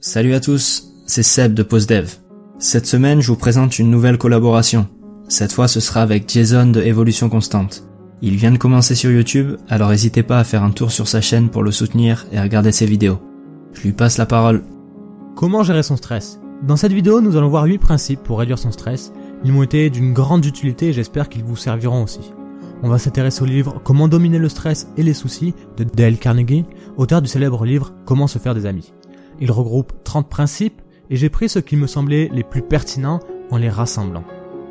Salut à tous, c'est Seb de PostDev. Cette semaine, je vous présente une nouvelle collaboration. Cette fois, ce sera avec Jason de Évolution Constante. Il vient de commencer sur YouTube, alors n'hésitez pas à faire un tour sur sa chaîne pour le soutenir et regarder ses vidéos. Je lui passe la parole. Comment gérer son stress? Dans cette vidéo, nous allons voir 8 principes pour réduire son stress. Ils m'ont été d'une grande utilité et j'espère qu'ils vous serviront aussi. On va s'intéresser au livre Comment dominer le stress et les soucis de Dale Carnegie, auteur du célèbre livre Comment se faire des amis. Il regroupe 30 principes et j'ai pris ceux qui me semblaient les plus pertinents en les rassemblant.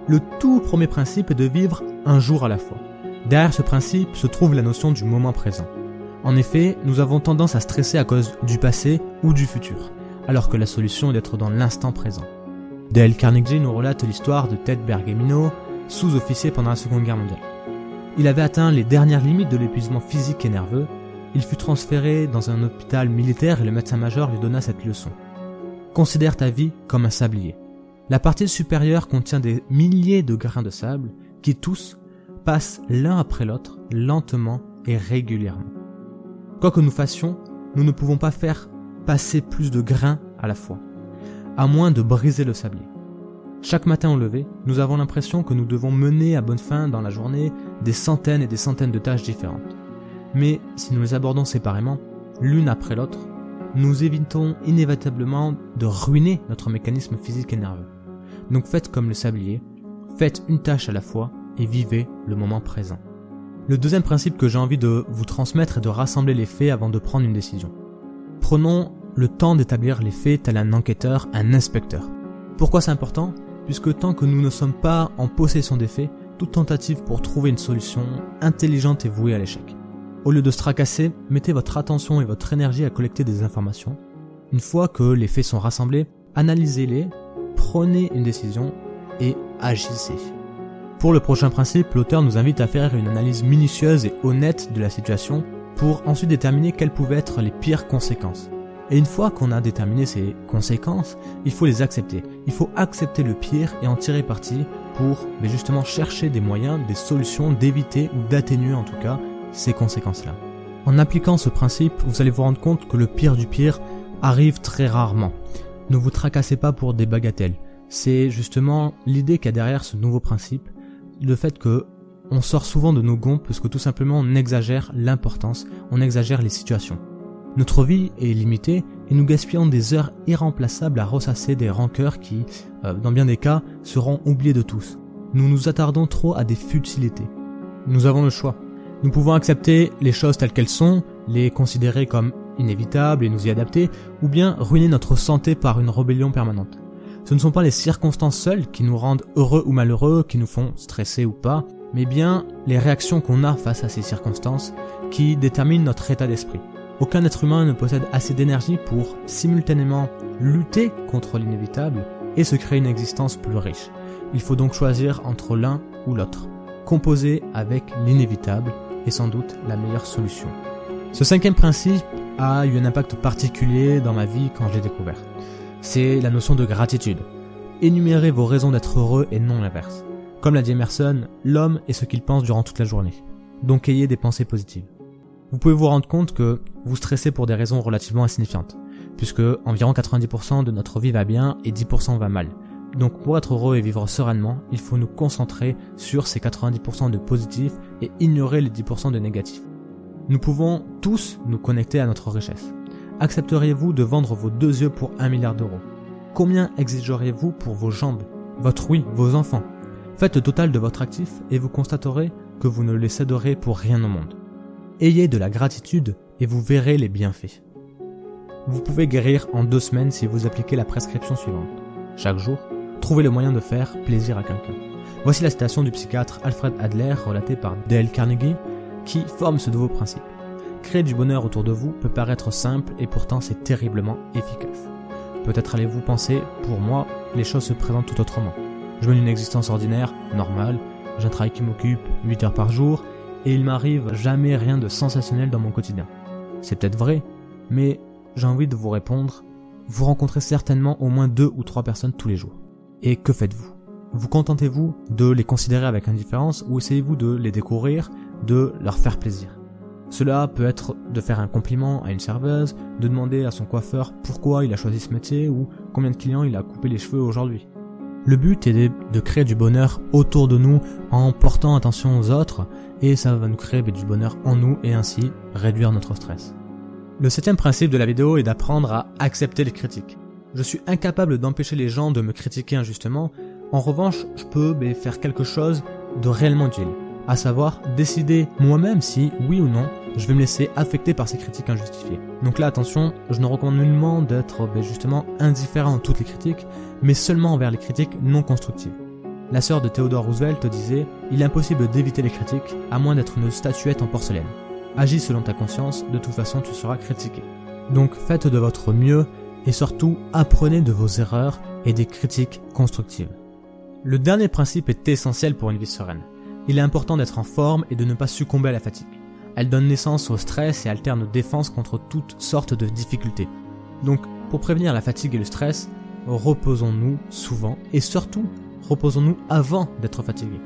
Le tout premier principe est de vivre un jour à la fois. Derrière ce principe se trouve la notion du moment présent. En effet, nous avons tendance à stresser à cause du passé ou du futur, alors que la solution est d'être dans l'instant présent. Dale Carnegie nous relate l'histoire de Ted Bergemino, sous-officier pendant la Seconde Guerre mondiale. Il avait atteint les dernières limites de l'épuisement physique et nerveux. Il fut transféré dans un hôpital militaire et le médecin-major lui donna cette leçon. Considère ta vie comme un sablier. La partie supérieure contient des milliers de grains de sable qui tous passent l'un après l'autre, lentement et régulièrement. Quoi que nous fassions, nous ne pouvons pas faire passer plus de grains à la fois, à moins de briser le sablier. Chaque matin au lever, nous avons l'impression que nous devons mener à bonne fin dans la journée des centaines et des centaines de tâches différentes. Mais si nous les abordons séparément, l'une après l'autre, nous évitons inévitablement de ruiner notre mécanisme physique et nerveux. Donc faites comme le sablier, faites une tâche à la fois et vivez le moment présent. Le deuxième principe que j'ai envie de vous transmettre est de rassembler les faits avant de prendre une décision. Prenons le temps d'établir les faits tel un enquêteur, un inspecteur. Pourquoi c'est important ? Puisque tant que nous ne sommes pas en possession des faits, toute tentative pour trouver une solution intelligente est vouée à l'échec. Au lieu de se tracasser, mettez votre attention et votre énergie à collecter des informations. Une fois que les faits sont rassemblés, analysez-les, prenez une décision et agissez. Pour le prochain principe, l'auteur nous invite à faire une analyse minutieuse et honnête de la situation pour ensuite déterminer quelles pouvaient être les pires conséquences. Et une fois qu'on a déterminé ces conséquences, il faut les accepter. Il faut accepter le pire et en tirer parti pour justement chercher des moyens, des solutions d'éviter ou d'atténuer en tout cas ces conséquences-là. En appliquant ce principe, vous allez vous rendre compte que le pire du pire arrive très rarement. Ne vous tracassez pas pour des bagatelles. C'est justement l'idée qu'il y a derrière ce nouveau principe, le fait que on sort souvent de nos gonds parce que tout simplement on exagère l'importance, on exagère les situations. Notre vie est limitée et nous gaspillons des heures irremplaçables à ressasser des rancœurs qui, dans bien des cas, seront oubliées de tous. Nous nous attardons trop à des futilités. Nous avons le choix. Nous pouvons accepter les choses telles qu'elles sont, les considérer comme inévitables et nous y adapter, ou bien ruiner notre santé par une rébellion permanente. Ce ne sont pas les circonstances seules qui nous rendent heureux ou malheureux, qui nous font stresser ou pas, mais bien les réactions qu'on a face à ces circonstances qui déterminent notre état d'esprit. Aucun être humain ne possède assez d'énergie pour simultanément lutter contre l'inévitable et se créer une existence plus riche. Il faut donc choisir entre l'un ou l'autre. Composer avec l'inévitable est sans doute la meilleure solution. Ce cinquième principe a eu un impact particulier dans ma vie quand je l'ai découvert. C'est la notion de gratitude. Énumérez vos raisons d'être heureux et non l'inverse. Comme l'a dit Emerson, l'homme est ce qu'il pense durant toute la journée. Donc ayez des pensées positives. Vous pouvez vous rendre compte que vous stressez pour des raisons relativement insignifiantes, puisque environ 90% de notre vie va bien et 10% va mal. Donc pour être heureux et vivre sereinement, il faut nous concentrer sur ces 90% de positifs et ignorer les 10% de négatifs. Nous pouvons tous nous connecter à notre richesse. Accepteriez-vous de vendre vos 2 yeux pour 1 milliard d'euros ? Combien exigeriez-vous pour vos jambes, votre ouïe, vos enfants ? Faites le total de votre actif et vous constaterez que vous ne les céderez pour rien au monde. Ayez de la gratitude et vous verrez les bienfaits. Vous pouvez guérir en 2 semaines si vous appliquez la prescription suivante. Chaque jour, trouvez le moyen de faire plaisir à quelqu'un. Voici la citation du psychiatre Alfred Adler relatée par Dale Carnegie qui forme ce nouveau principe. Créer du bonheur autour de vous peut paraître simple et pourtant c'est terriblement efficace. Peut-être allez-vous penser, pour moi, les choses se présentent tout autrement. Je mène une existence ordinaire, normale, j'ai un travail qui m'occupe 8 heures par jour, et il m'arrive jamais rien de sensationnel dans mon quotidien. C'est peut-être vrai, mais j'ai envie de vous répondre, vous rencontrez certainement au moins 2 ou 3 personnes tous les jours. Et que faites-vous ? Vous contentez-vous de les considérer avec indifférence ou essayez-vous de les découvrir, de leur faire plaisir ? Cela peut être de faire un compliment à une serveuse, de demander à son coiffeur pourquoi il a choisi ce métier ou combien de clients il a coupé les cheveux aujourd'hui. Le but est de créer du bonheur autour de nous en portant attention aux autres et ça va nous créer du bonheur en nous et ainsi réduire notre stress. Le 7e principe de la vidéo est d'apprendre à accepter les critiques. Je suis incapable d'empêcher les gens de me critiquer injustement. En revanche, je peux faire quelque chose de réellement utile, à savoir décider moi-même si, oui ou non, je vais me laisser affecter par ces critiques injustifiées. Donc là, attention, je ne recommande nullement d'être justement indifférent à toutes les critiques, mais seulement envers les critiques non constructives. La sœur de Theodore Roosevelt disait « Il est impossible d'éviter les critiques, à moins d'être une statuette en porcelaine. Agis selon ta conscience, de toute façon tu seras critiqué. » Donc faites de votre mieux et surtout apprenez de vos erreurs et des critiques constructives. Le dernier principe est essentiel pour une vie sereine. Il est important d'être en forme et de ne pas succomber à la fatigue. Elle donne naissance au stress et alterne nos défenses contre toutes sortes de difficultés. Donc, pour prévenir la fatigue et le stress, reposons-nous souvent et surtout, reposons-nous avant d'être fatigués.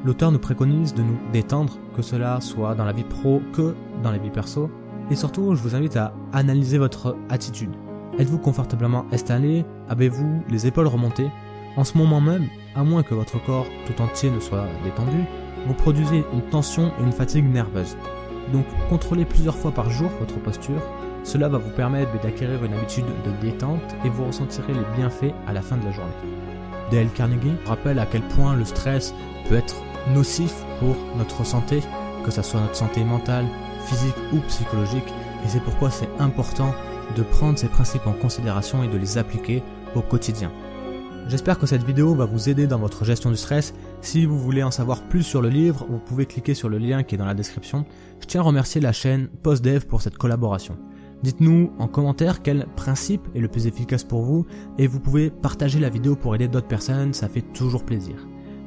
L'auteur nous préconise de nous détendre, que cela soit dans la vie pro que dans la vie perso. Et surtout, je vous invite à analyser votre attitude. Êtes-vous confortablement installé? Avez-vous les épaules remontées? En ce moment même, à moins que votre corps tout entier ne soit détendu, vous produisez une tension et une fatigue nerveuse. Donc contrôlez plusieurs fois par jour votre posture, cela va vous permettre d'acquérir une habitude de détente et vous ressentirez les bienfaits à la fin de la journée. Dale Carnegie rappelle à quel point le stress peut être nocif pour notre santé, que ce soit notre santé mentale, physique ou psychologique, et c'est pourquoi c'est important de prendre ces principes en considération et de les appliquer au quotidien. J'espère que cette vidéo va vous aider dans votre gestion du stress. Si vous voulez en savoir plus sur le livre, vous pouvez cliquer sur le lien qui est dans la description. Je tiens à remercier la chaîne PostDev pour cette collaboration. Dites-nous en commentaire quel principe est le plus efficace pour vous et vous pouvez partager la vidéo pour aider d'autres personnes, ça fait toujours plaisir.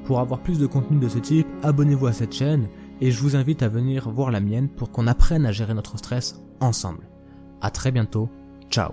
Pour avoir plus de contenu de ce type, abonnez-vous à cette chaîne et je vous invite à venir voir la mienne pour qu'on apprenne à gérer notre stress ensemble. À très bientôt, ciao.